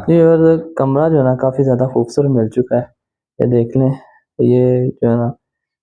ये और कमरा जो है ना काफ़ी ज़्यादा खूबसूरत मिल चुका है। ये देख लें, ये जो है ना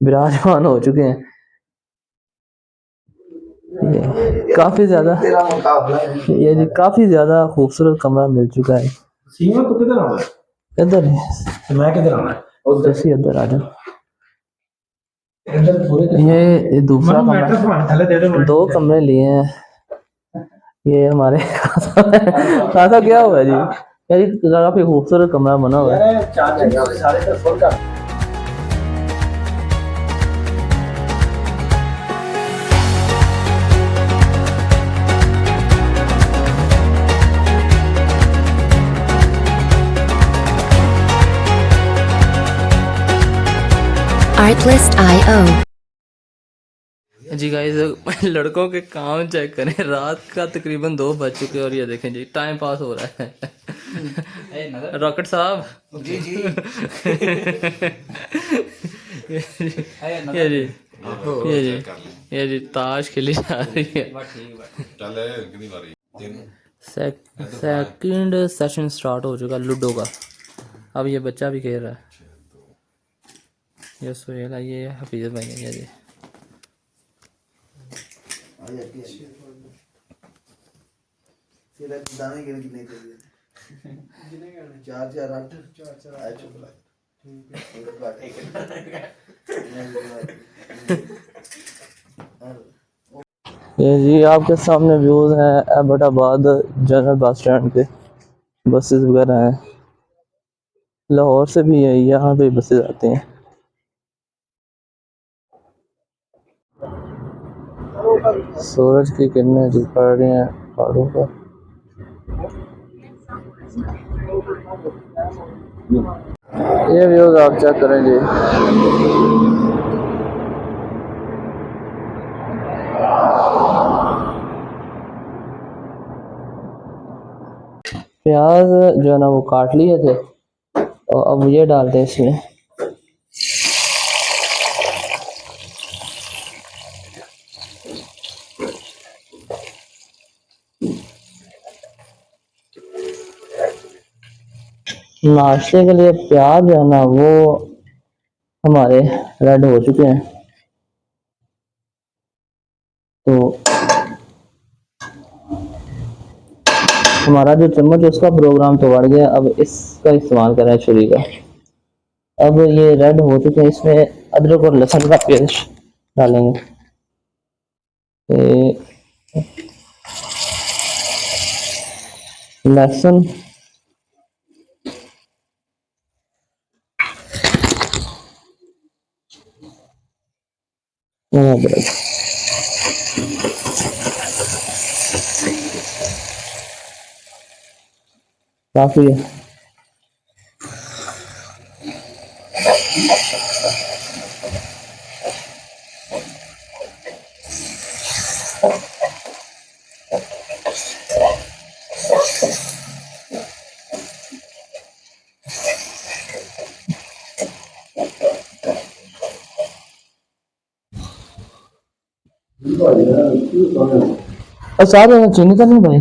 विराजमान हो चुके हैं। ये काफ़ी ज़्यादा ये जी काफ़ी ज़्यादा खूबसूरत कमरा मिल चुका है। सीमा तो किधर आना है? इधर है, मैं किधर आना है? जैसे इधर आ जाओ। इधर पूरे ये दूसरा कमरा, 2 कमरे लिए हैं। ये हमारे खासा क्या हुआ जी? यार काफ़ी खूबसूरत कमरा बना हुआ है। यार चार्जिंग सारे तो फुल कर। Artlist.io जी गाइस लड़कों के काम चेक करें, रात का तकरीबन 2 बज चुके हैं और ये देखें जी टाइम पास हो रहा है। रॉकेट साहब जी जी ये जी ये जी ताश खेली जा रही है। सेकंड सेशन स्टार्ट हो चुका लूडो का। अब ये बच्चा भी खेल रहा है। ये सुहेल है, ये हफीज भाई है ये जी। दाने गिर कितने चाहिए? 4 4 8 4 4 8 चुकला ये जी आपके सामने व्यूज हैं एबटाबाद जनरल बस स्टैंड के। बसेस वगैरह हैं, लाहौर से भी है, यहाँ पे बसेस आती हैं। सूरज की किरणें जो पड़ रही हैं पहाड़ों पर। ये व्यूज आप चेक करें जी। प्याज जो है ना वो काट लिए थे और अब ये डालते हैं इसमें। नाश्ते के लिए प्याज जो है ना वो हमारे रेड हो चुके हैं। तो हमारा जो चम्मच है उसका प्रोग्राम तो बढ़ गया, अब इसका इस्तेमाल करें छुरी का। अब ये रेड हो चुके हैं, इसमें अदरक और लहसुन का पेस्ट डालेंगे। लहसुन और अदरक काफी है। और साथ में चीनी का नहीं भाई,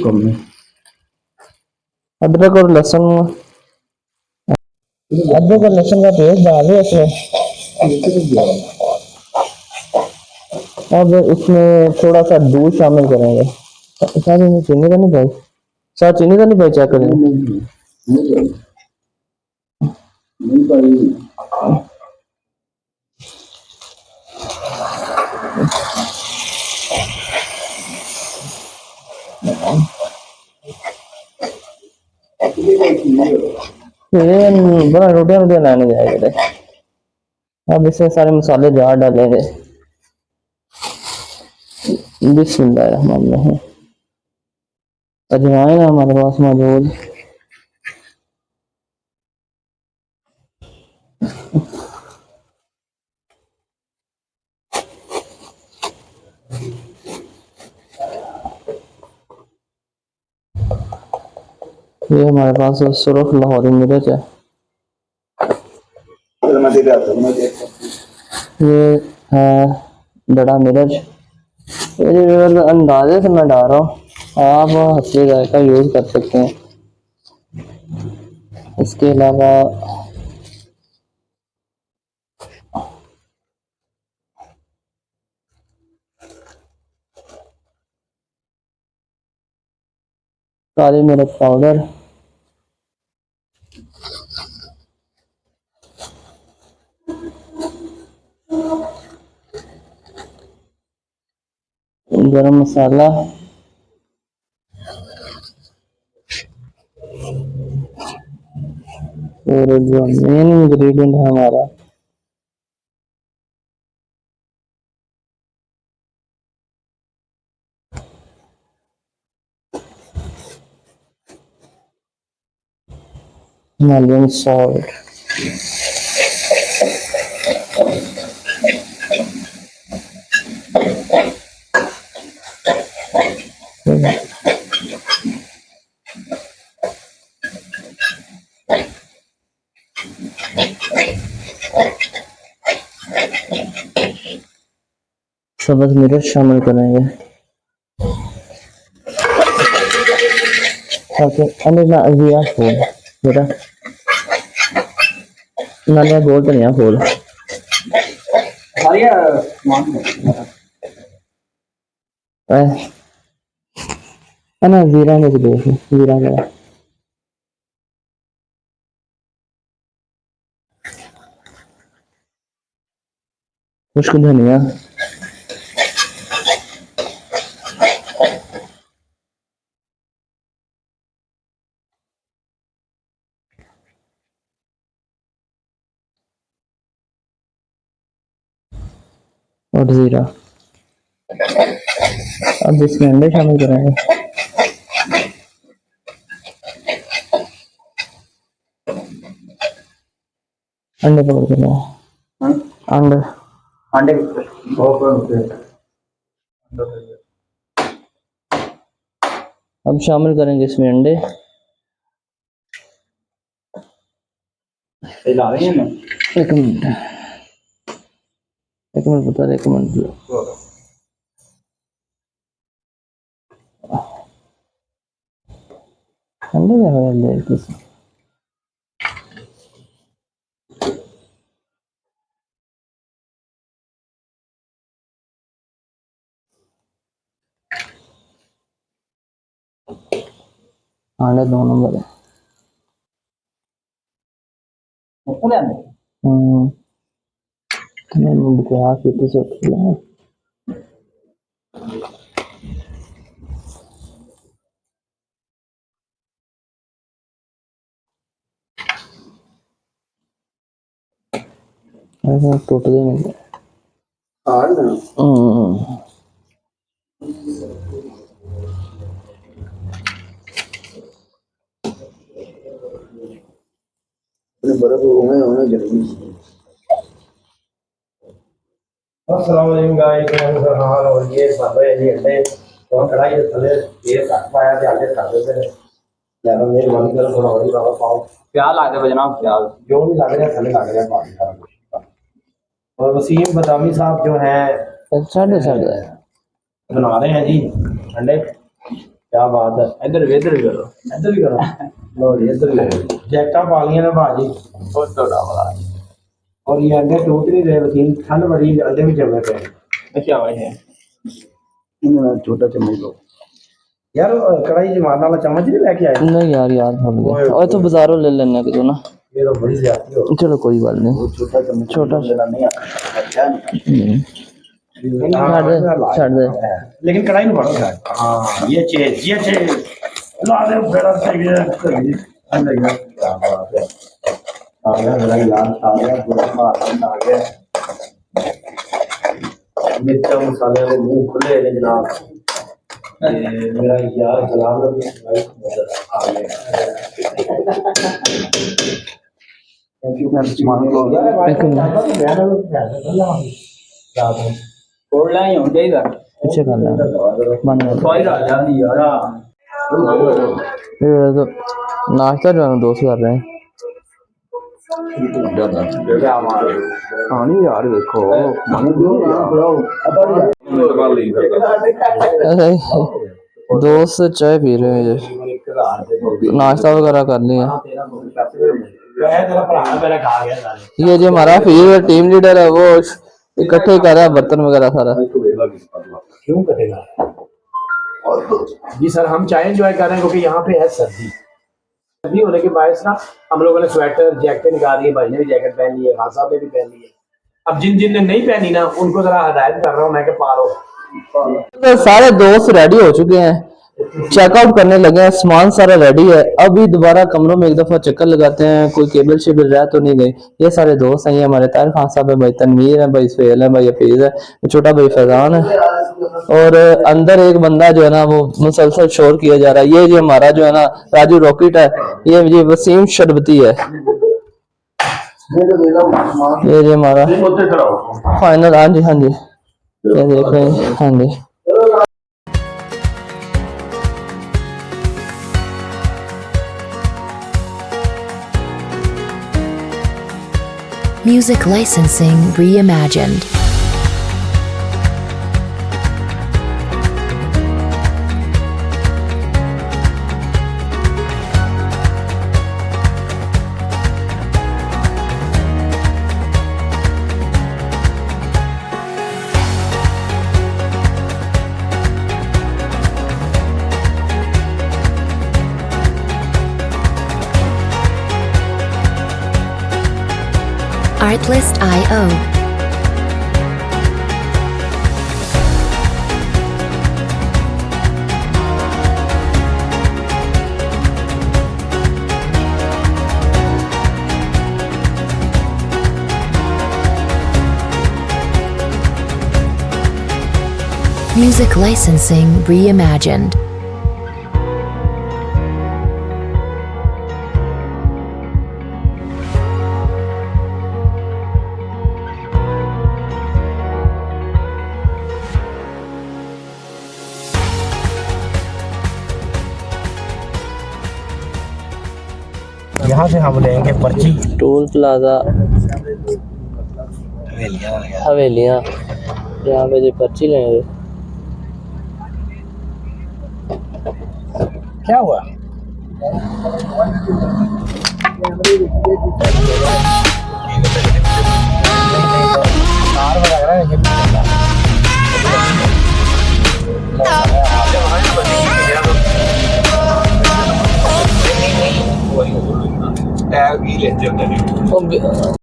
कम है। अदरक और लहसुन, अदरक और लहसुन का पेस्ट डाल दिया इसमें। अब इसमें थोड़ा सा दूध शामिल करेंगे। साथ में चीनी का नहीं भाई, साथ चीनी का नहीं भाई, चेक करेंगे। ये बड़ा रोटियां लाने जाएगा। अब इसमें सारे मसाले जार डालेंगे। बिस्मिल्लाहिर्रहमानिर्रहीम। अजवाइन हमारे पास मौजूद। ये हमारे पास सुरख लाहौरी मिर्च है। ये है बड़ा मिर्च। ये अंदाजे से मैं डाल रहा हूँ। आप हल्के जायका यूज़ कर सकते हैं। इसके अलावा काली मिर्च पाउडर, गरम मसाला, और जो मेन इंग्रेडिएंट है हमारा हिमालयन सॉल्ट। सब्ज़ मिर्च शामिल करेंगे ताकि अन्य ना अजिया हो बेटा ना गोल धनिया खोल ना जीरा में देख जीरा का खुश्क धनिया, और जीरा। अब इसमें अंडे शामिल करेंगे। अंडे पकड़ के लो, अंडे अंडे अब शामिल करेंगे इसमें अंडे। ला रहे हैं ना। एक मिनट बता रहे, एक मिनट। अंडे क्या है अंडे किस अंडे 2 नंबर है। मैं बकवास इतनी से उठा ऐसा टूट गई नहीं। अस्सलाम वालेकुम गाइस, मैं हाल और ये सब है ये अंडे तो कढ़ाई के थले ये काट पाया थे आगे काट देते हैं। ज्यादा मेरे मन कर थोड़ा और ज्यादा पाओ प्याज ला दे जनाब, प्याज जो भी लग रहा है थले लग रहा है पानी सारा कुछ। और वसीम बदामी साहब जो हैं साढ़े बना रहे हैं जी अंडे। क्या बात है, इधर भी करो, इधर भी करो। लो जी इधर भी करो। जैकटा पा लिया ना भाजी बहुत थोड़ा वाला। और ये अंडे टूट नहीं रहे वसीम, ठंड बड़ी अंडे भी जमे पे। अच्छा भाई है इन्हें छोटा चम्मच दो यार, कढ़ाई च मारने वाला चम्मच नहीं लेके आए। नहीं यार भूल गया। और तो बाजारों ले लेने के तो ना, ये तो बड़ी ज्यादती हो। चलो कोई बात नहीं। छोटा चम्मच छोटा लेना नहीं आता। अच्छा छाड़ दे। लेकिन कढ़ाई में बड़ा है। हाँ ये चीज ला दे बड़ा सही है। अंदर गया क्या बात है। आ गया मेरा गिलास आ गया, पूरा मार आ गया। मिर्चा मसाले के मुंह खुले हैं जनाब। मेरा यार गुलाम नबी आ गया। छोड़ लाए हो जाएगा पीछे कर ले बंद कर कोई राजा नहीं यार। तो नाश्ता जो है दोस्त कर रहे हैं। कहानी यार देखो दोस्त से चाय पी रहे हैं ये, 1000 ਦੇ नाश्ता वगैरह कर लिया। 13 तेरा भरा मेरा खा गया सारे। ये जो हमारा फेवरेट टीम लीडर है वो इकट्ठे कर रहा है बर्तन वगैरह सारा। क्यों कटेगा? जी सर, हम चाय एंजॉय कर रहे हैं क्योंकि यहाँ पे है सर्दी। सर्दी होने के बायस ना हम लोगों ने स्वेटर जैकेट निकाली है, भाई ने भी जैकेट पहन ली है, खान साहब ने भी पहन ली है। अब जिन जिन ने नहीं पहनी ना उनको जरा हदायत कर रहा हूँ मैं कि पालो। तो सारे दोस्त रेडी हो चुके हैं, चेकआउट करने लगे हैं, सामान सारा रेडी है। अभी दोबारा कमरों में एक दफा चक्कर लगाते हैं कोई केबल शेबल रह तो नहीं गई। ये सारे दोस्त हैं, ये हमारे ताहिर खान साहब है, भाई तनवीर है, भाई सुहेल है, भाई हफीज है, छोटा भाई फैजान है। और अंदर एक बंदा जो है ना वो मुसलसल शोर किया जा रहा है। ये जो हमारा जो है ना राजू रॉकेट है, ये वसीम शरबती है, ये जो हमारा फाइनल। हाँ जी हाँ जी, ये देख रहे हैं। हाँ जी Music licensing reimagined. Artlist.io. Music licensing reimagined. यहाँ से हम लेंगे पर्ची टोल प्लाजा हवेलियाँ, यहाँ पे जो पर्ची लेंगे। क्या हुआ? टैग ही लेते होते हैं।